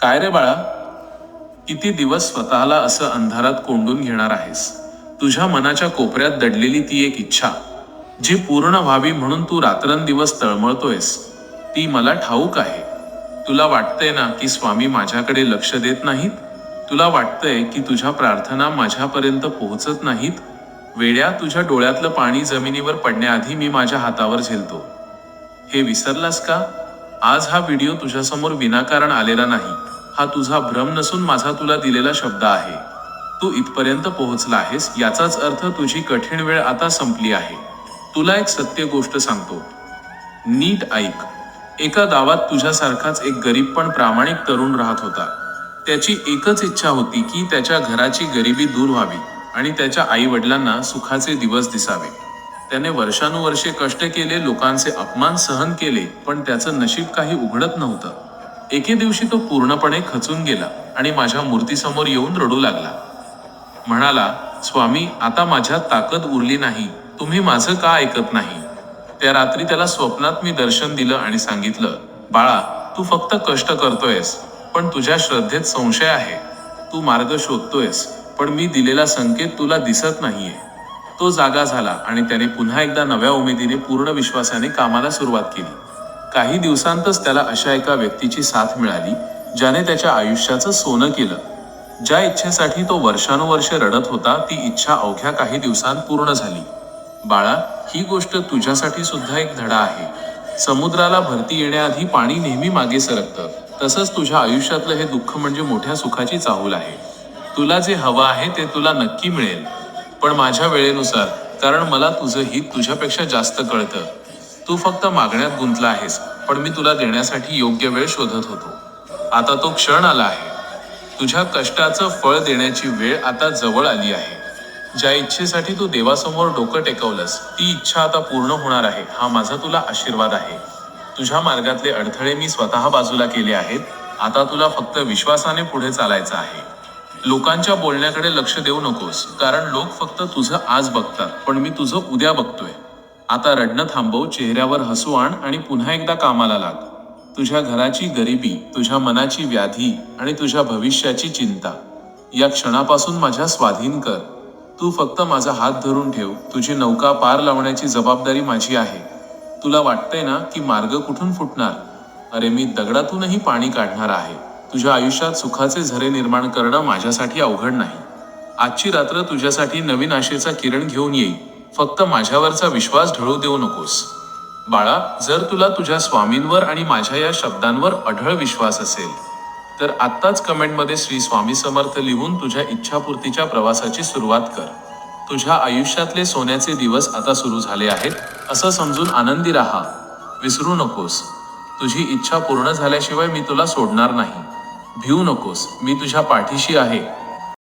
काय रे बाळा, किती दिवस स्वतःला असं अंधारात कोंडून घेणार आहेस? तुझ्या मनाच्या कोपऱ्यात दडलेली ती एक इच्छा, जी पूर्ण व्हावी म्हणून तू रात्रंदिवस तळमळतोयस, ती मला ठाऊक आहे. तुला वाटतंय ना की स्वामी माझ्याकडे लक्ष देत नाहीत? तुला वाटतंय की तुझ्या प्रार्थना माझ्यापर्यंत पोहोचत नाहीत? वेड्या, तुझ्या डोळ्यातलं पाणी जमिनीवर पडण्याआधी मी माझ्या हातावर झेलतो. हे विसरलास का? आज हा व्हिडिओ तुझ्यासमोर विनाकारण आलेला नाही. हा तुझा भ्रम नसून माझा तुला दिलेला शब्द आहे. तू इथपर्यंत पोहोचला आहेस याचाच अर्थ तुझी कठीण वेळ आता संपली आहे. तुला एक सत्य गोष्ट सांगतो, नीट ऐक. एका गावात तुझ्यासारखाच एक गरीब पण प्रामाणिक तरुण राहत होता. त्याची एकच इच्छा होती की त्याच्या घराची गरिबी दूर व्हावी आणि त्याच्या आई वडिलांना सुखाचे दिवस दिसावे. त्याने वर्षानुवर्षे कष्ट केले, लोकांचे अपमान सहन केले, पण त्याचं नशीब काही उघडत नव्हतं. एके दिवशी तो पूर्णपणे खचून गेला आणि माझ्या मूर्तीसमोर येऊन रडू लागला. म्हणाला, स्वामी, आता माझ्यात ताकद उरली नाही, तुम्ही माझं का ऐकत नाही? त्या रात्री त्याला स्वप्नात मी दर्शन दिलं आणि सांगितलं, बाळा, तू फक्त कष्ट करतोयस, पण तुझ्या श्रद्धेत संशय आहे. तू मार्ग शोधतोयस, पण मी दिलेला संकेत तुला दिसत नाहीये. तो जागा झाला आणि त्याने पुन्हा एकदा नव्या उमेदीने, पूर्ण विश्वासाने कामाला सुरुवात केली. काही दिवसांतच त्याला अशा एका व्यक्तीची साथ मिळाली, ज्याने त्याच्या आयुष्याचं सोनं केलं. ज्या इच्छेसाठी तो वर्षानुवर्षे रडत होता, ती इच्छा अवघ्या काही दिवसांत पूर्ण झाली. बाळा, ही गोष्ट तुझ्यासाठी सुद्धा एक धडा आहे. समुद्राला भरती येण्याआधी पाणी नेहमी मागे सरकतं, तसंच तुझ्या आयुष्यातलं हे दुःख म्हणजे मोठ्या सुखाची चाहूल आहे. तुला जे हवं आहे ते तुला नक्की मिळेल, पण माझ्या वेळेनुसार, कारण मला तुझं हित तुझ्यापेक्षा जास्त कळतं. तू फक्त मागण्यात गुंतला आहेस, पण मी तुला देण्यासाठी योग्य वेळ शोधत होतो. आता तो क्षण आला आहे. तुझ्या कष्टाचं फळ देण्याची वेळ आता जवळ आली आहे. ज्या इच्छेसाठी तू देवासमोर डोकं टेकवलंस, ती इच्छा आता पूर्ण होणार आहे. हा माझा तुला आशीर्वाद आहे. तुझ्या मार्गातले अडथळे मी स्वतः बाजूला केले आहेत. आता तुला फक्त विश्वासाने पुढे चालायचं आहे. लोकांच्या बोलण्याकडे लक्ष देऊ नकोस, कारण लोक फक्त तुझं आज बघतात, पण मी तुझं उद्या बघतोय. आता रडणं थांबव, चेहऱ्यावर हसू आण आणि पुन्हा एकदा कामाला लाग. तुझ्या घराची गरिबी, तुझ्या मनाची व्याधी आणि तुझ्या भविष्याची चिंता या क्षणापासून माझ्या स्वाधीन कर. तू फक्त माझा हात धरून ठेव. तुझी नौका पार लावण्याची जबाबदारी माझी आहे. तुला वाटतंय ना की मार्ग कुठून फुटणार? अरे, मी दगडातूनही पाणी काढणार आहे. तुझ्या आयुष्यात सुखाचे झरे निर्माण करणं माझ्यासाठी अवघड नाही. आजची रात्र तुझ्यासाठी नवीन आशेचा किरण घेऊन येईल. फक्त माझ्यावरचा विश्वास ढळू देऊ नकोस. बाळा, जर तुला तुझ्या स्वामींवर आणि माझ्या या शब्दांवर अढळ विश्वास असेल, तर आत्ताच कमेंटमध्ये श्री स्वामी समर्थ लिहून तुझ्या इच्छापूर्तीच्या प्रवासाची सुरुवात कर. तुझ्या आयुष्यातले सोन्याचे दिवस आता सुरू झाले आहेत, असं समजून आनंदी राहा. विसरू नकोस, तुझी इच्छा पूर्ण झाल्याशिवाय मी तुला सोडणार नाही. भिवू नकोस, मी तुझ्या पाठीशी आहे.